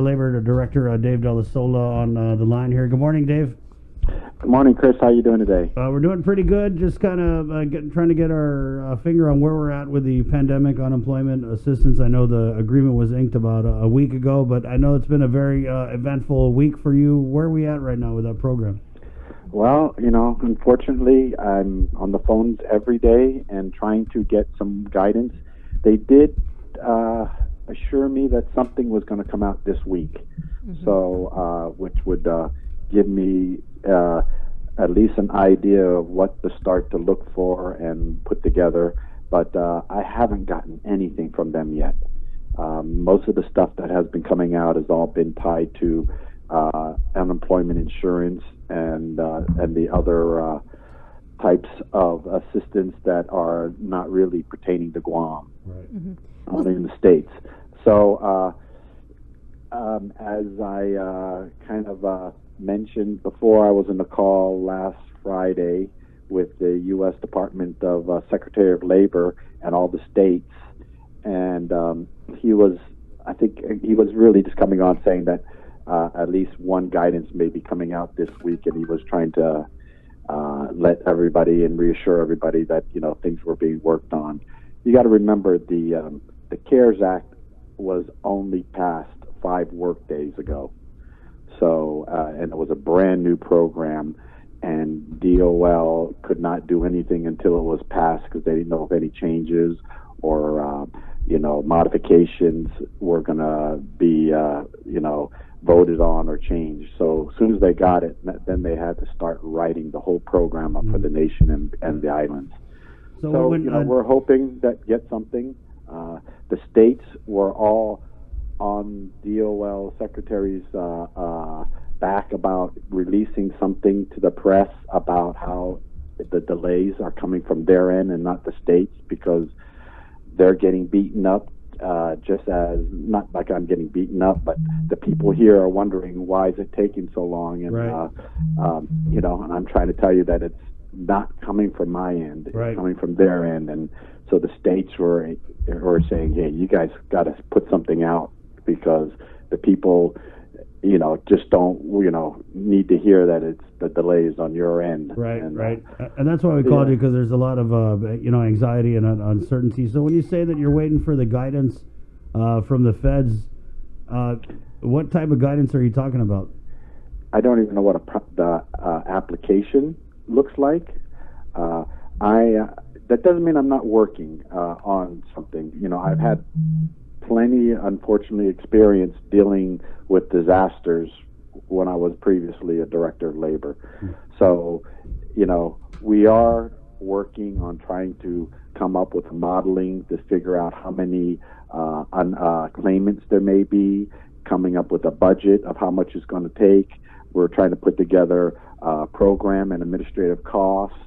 Labor Director Dave Dell'Isola on the line here. Good morning, Dave. Good morning, Chris. How are you doing today? We're doing pretty good. Just kind of trying to get our finger on where we're at with the pandemic unemployment assistance. I know the agreement was inked about a week ago, but I know it's been a very eventful week for you. Where are we at right now with that program? Well, unfortunately, I'm on the phones every day and trying to get some guidance. They did assure me that something was going to come out this week, so which would give me at least an idea of what to start to look for and put together. But I haven't gotten anything from them yet. Most of the stuff that has been coming out has all been tied to unemployment insurance and the other types of assistance that are not really pertaining to Guam, right. In the States. So as I kind of mentioned before, I was in the call last Friday with the U.S. Department of Secretary of Labor and all the states, and I think he was really just coming on saying that at least one guidance may be coming out this week, and he was trying to let everybody and reassure everybody that things were being worked on. You got to remember the CARES Act was only passed 5 work days ago. So, and it was a brand new program, and DOL could not do anything until it was passed because they didn't know if any changes or, modifications were going to be, voted on or changed. So as soon as they got it, then they had to start writing the whole program up for the nation and the islands. So we're hoping that get something. The states were all on DOL secretary's back about releasing something to the press about how the delays are coming from their end and not the states, because they're getting beaten up, just as, not like I'm getting beaten up, but the people here are wondering why is it taking so long, and right. And I'm trying to tell you that it's not coming from my end, it's right. coming from their end. And so the states were saying, hey, you guys got to put something out, because the people, just don't, need to hear that it's the delays on your end. Right, right. And that's why we called you, because there's a lot of, anxiety and uncertainty. So when you say that you're waiting for the guidance from the feds, what type of guidance are you talking about? I don't even know what the application looks like. That doesn't mean I'm not working on something. I've had plenty, unfortunately, experience dealing with disasters when I was previously a director of labor. So, we are working on trying to come up with modeling to figure out how many claimants there may be, coming up with a budget of how much it's going to take. We're trying to put together program and administrative costs.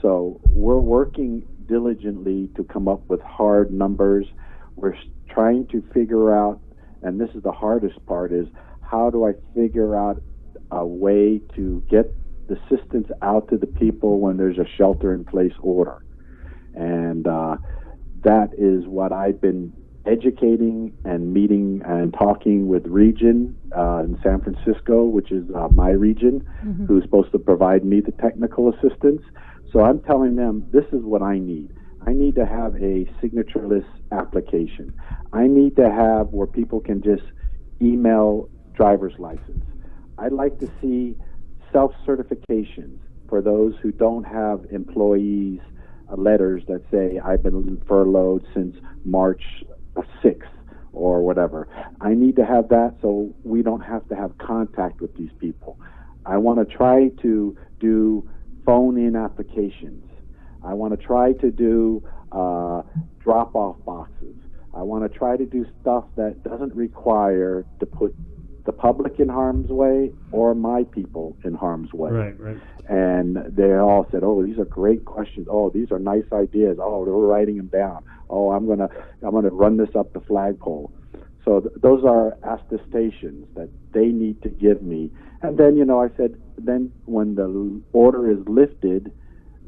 So we're working diligently to come up with hard numbers. We're trying to figure out, and this is the hardest part, is how do I figure out a way to get the assistance out to the people when there's a shelter-in-place order. And that is what I've been educating and meeting and talking with region in San Francisco, which is my region, who's supposed to provide me the technical assistance. So I'm telling them, this is what I need. I need to have a signatureless application. I need to have where people can just email driver's license. I'd like to see self-certifications for those who don't have employees, letters that say, I've been furloughed since March 6th or whatever. I need to have that so we don't have to have contact with these people. I want to try to do phone-in applications. I want to try to do drop-off boxes. I want to try to do stuff that doesn't require to put the public in harm's way or my people in harm's way. Right, right. And they all said, "Oh, these are great questions. Oh, these are nice ideas. Oh, we're writing them down. Oh, I'm gonna run this up the flagpole." So those are attestations that they need to give me. And then, I said, then when the order is lifted,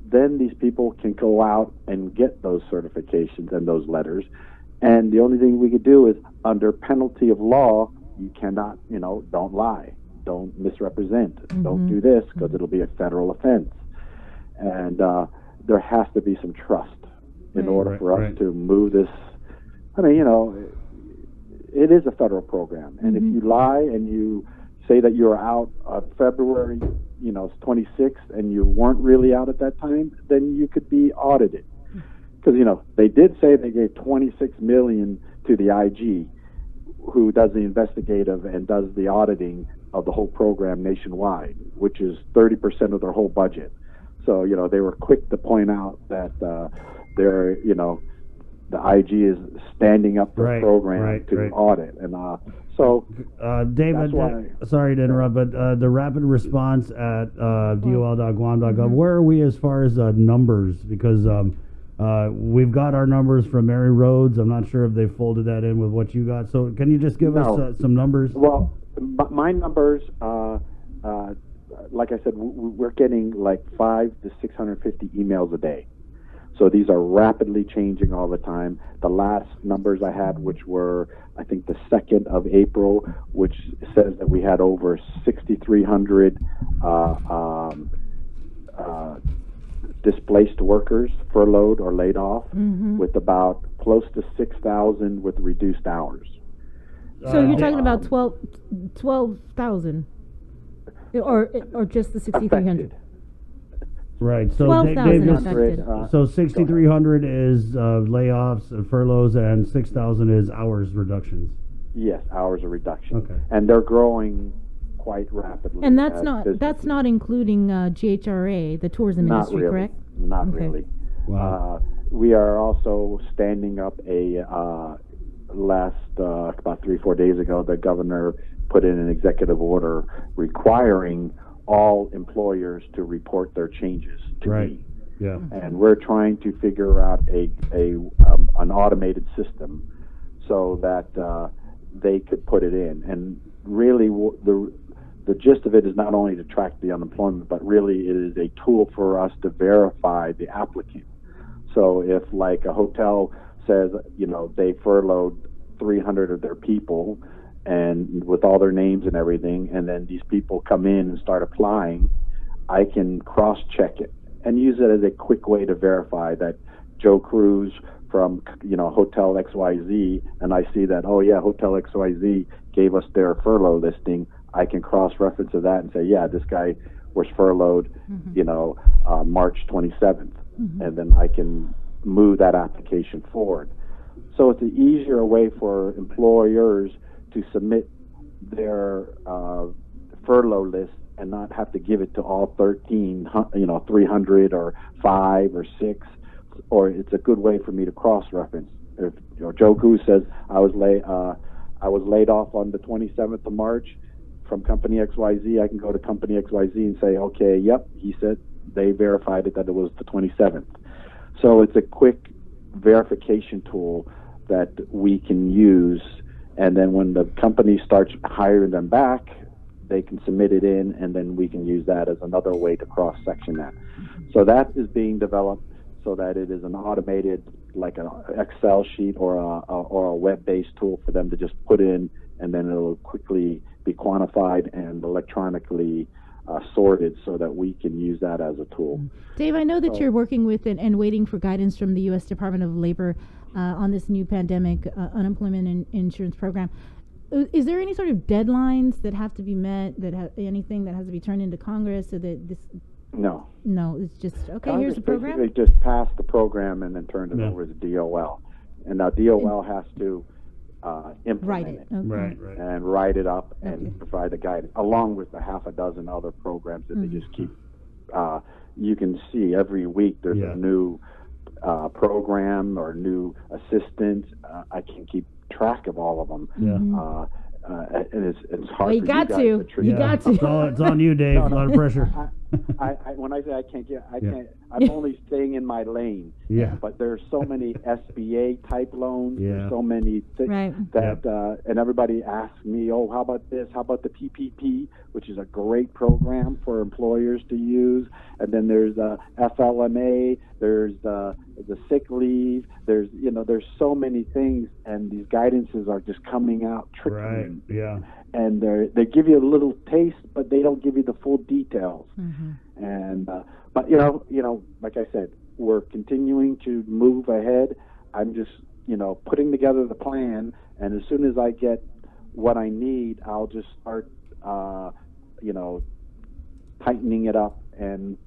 then these people can go out and get those certifications and those letters. And the only thing we could do is, under penalty of law, you cannot, don't lie, don't misrepresent, don't do this because it'll be a federal offense. And there has to be some trust in order for us to move this. I mean, it is a federal program, and if you lie and you say that you're out on February, 26th, and you weren't really out at that time, then you could be audited. Because they did say they gave $26 million to the IG, who does the investigative and does the auditing of the whole program nationwide, which is 30% of their whole budget. So they were quick to point out that they're the IG is standing up the program to audit, and so David, sorry to interrupt, but the rapid response at dol.guam.gov, where are we as far as numbers? Because we've got our numbers from Mary Rhodes. I'm not sure if they folded that in with what you got. So can you just give us some numbers? Well, my numbers, like I said, we're getting like 500 to 650 emails a day. So these are rapidly changing all the time. The last numbers I had, which were, I think, the 2nd of April, which says that we had over 6,300 displaced workers furloughed or laid off, with about close to 6,000 with reduced hours. So you're talking about 12,000, or just the 6,300? Right. So 12,000 affected. So 6,300 is layoffs and furloughs, and 6,000 is hours reductions. Yes, hours of reduction. Okay. And they're growing quite rapidly. And that's not including GHRA, the tourism industry, really. correct? Not really. Wow. We are also standing up a about 3-4 days ago, the governor put in an executive order requiring all employers to report their changes to me. Yeah. And we're trying to figure out an automated system so that they could put it in. And really, the gist of it is not only to track the unemployment, but really it is a tool for us to verify the applicant. So if, like, a hotel says, they furloughed 300 of their people, and with all their names and everything, and then these people come in and start applying, I can cross-check it and use it as a quick way to verify that Joe Cruz from, Hotel XYZ, and I see that, oh yeah, Hotel XYZ gave us their furlough listing. I can cross-reference to that and say, yeah, this guy was furloughed, March 27th, and then I can move that application forward. So it's an easier way for employers to submit their furlough list and not have to give it to all 300 or 5 or 6, or it's a good way for me to cross-reference. If Joe Cruz says I was laid off on the 27th of March from company XYZ, I can go to company XYZ and say, okay, yep, he said they verified it that it was the 27th. So it's a quick verification tool that we can use. And then when the company starts hiring them back, they can submit it in, and then we can use that as another way to cross-section that. So that is being developed so that it is an automated, like an Excel sheet or a web-based tool for them to just put in, and then it'll quickly be quantified and electronically sorted so that we can use that as a tool. Dave, I know that you're working with and waiting for guidance from the U.S. Department of Labor on this new pandemic unemployment insurance program. Is there any sort of deadlines that have to be met, anything that has to be turned into Congress so that this... No, it's just, okay, Congress here's the program? basically just passed the program and then turned it over to DOL. And now DOL has to implement it. Okay. Right. And write it up and provide the guidance, along with the half a dozen other programs that they just keep. You can see every week there's a new program or new assistant. I can keep track of all of them. And it's hard. Well, you got to. It's on you, Dave. A lot of pressure. when I say I can't get, I Yeah. can't. I'm only staying in my lane. Yeah. But there's so many SBA type loans. Yeah. There's so many Right. that, and everybody asks me, oh, how about this? How about the PPP, which is a great program for employers to use? And then there's the FLMA. There's the sick leave. There's so many things, and these guidances are just coming out trickling. Right. Yeah. And they give you a little taste, but they don't give you the full details. Mm-hmm. And but like I said, we're continuing to move ahead. I'm just putting together the plan, and as soon as I get what I need, I'll just start tightening it up and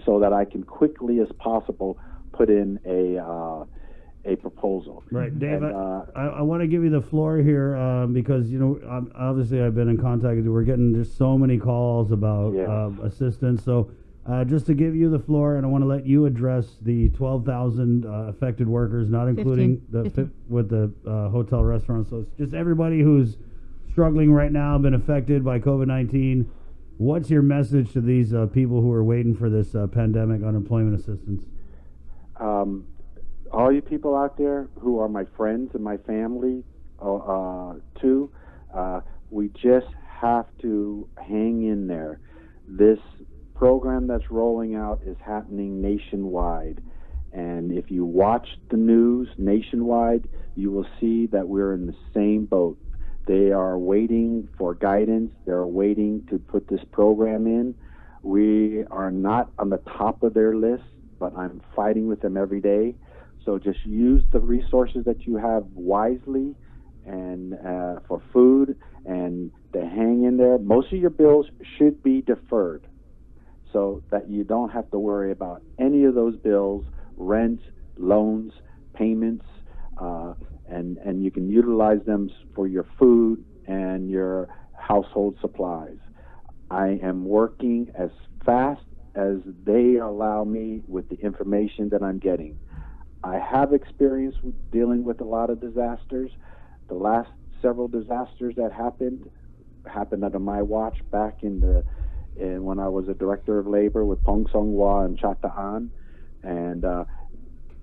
so that I can quickly as possible put in a proposal. Right, Dave. And, I want to give you the floor here because obviously I've been in contact with you. We're getting just so many calls about assistance. So just to give you the floor, and I want to let you address the 12,000 affected workers, not including 15. with the hotel restaurants. So it's just everybody who's struggling right now, been affected by COVID-19. What's your message to these people who are waiting for this pandemic unemployment assistance? All you people out there who are my friends and my family, too, we just have to hang in there. This program that's rolling out is happening nationwide. And if you watch the news nationwide, you will see that we're in the same boat. They are waiting for guidance. They're waiting to put this program in. We are not on the top of their list, but I'm fighting with them every day. So just use the resources that you have wisely and for food and to hang in there. Most of your bills should be deferred so that you don't have to worry about any of those bills, rent, loans, payments, and you can utilize them for your food and your household supplies. I am working as fast as they allow me with the information that I'm getting. I have experience with dealing with a lot of disasters. The last several disasters that happened under my watch back when I was a director of labor with Pong Song Hwa and Chataan. And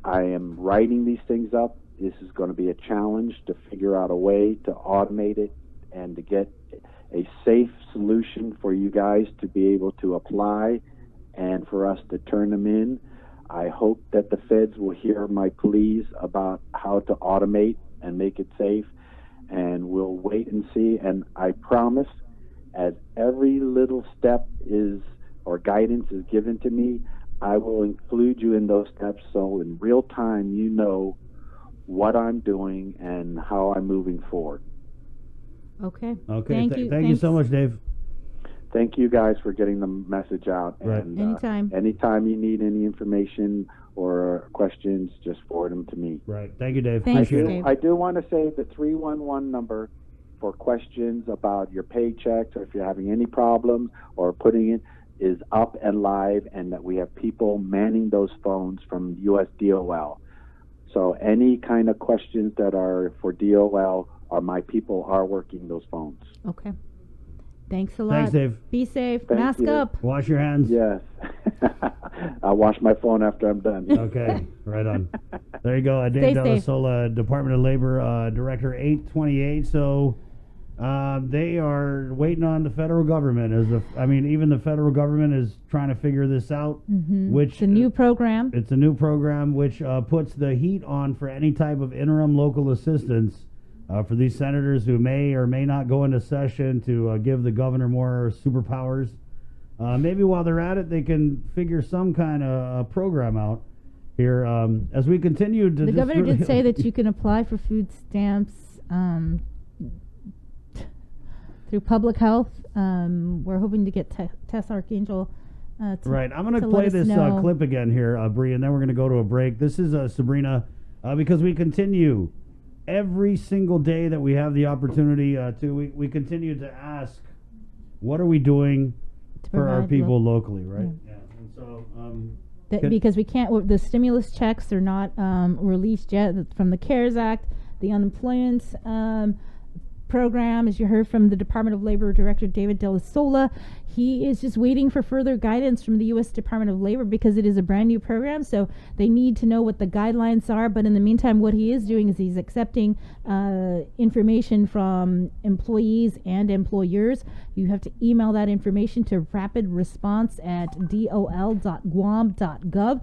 I am writing these things up. This is going to be a challenge to figure out a way to automate it and to get a safe solution for you guys to be able to apply and for us to turn them in. I hope that the feds will hear my pleas about how to automate and make it safe, and we'll wait and see. And I promise, as every little step or guidance is given to me, I will include you in those steps so in real time you know what I'm doing and how I'm moving forward. Okay. Thank you so much, Dave. Thank you guys for getting the message out. Right. And, Anytime you need any information or questions, just forward them to me. Right. Thank you, Dave. Thanks, Appreciate Dave. it. I do want to say the 311 number for questions about your paychecks or if you're having any problems or putting it is up and live, and that we have people manning those phones from US DOL. So any kind of questions that are for DOL, my people are working those phones. Okay. Thanks a lot. Thanks, Dave. Be safe. Thank Mask you. up. Wash your hands. Yes. I'll wash my phone after I'm done. Okay, right on. There you go. Stay Dave safe. Dell'Isola, Department of Labor, Director 828. So they are waiting on the federal government. Even the federal government is trying to figure this out. Mm-hmm. Which It's a new program. It's a new program which puts the heat on for any type of interim local assistance for these senators who may or may not go into session to give the governor more superpowers. Maybe while they're at it, they can figure some kind of program out here as we continue to. The governor did say that you can apply for food stamps through public health. We're hoping to get Tess Archangel. Right, I'm going to to play let us this know. clip again here, Bree, and then we're going to go to a break. This is Sabrina, because we continue every single day that we have the opportunity we continue to ask, what are we doing for our people locally, right? Yeah. And so because we can't. The stimulus checks are not released yet from the CARES Act, the unemployment program, as you heard from the Department of Labor Director David Dell'Isola. He is just waiting for further guidance from the U.S. Department of Labor because it is a brand new program, so they need to know what the guidelines are. But in the meantime, what he is doing is he's accepting information from employees and employers. You have to email that information to rapidresponse@dol.guam.gov.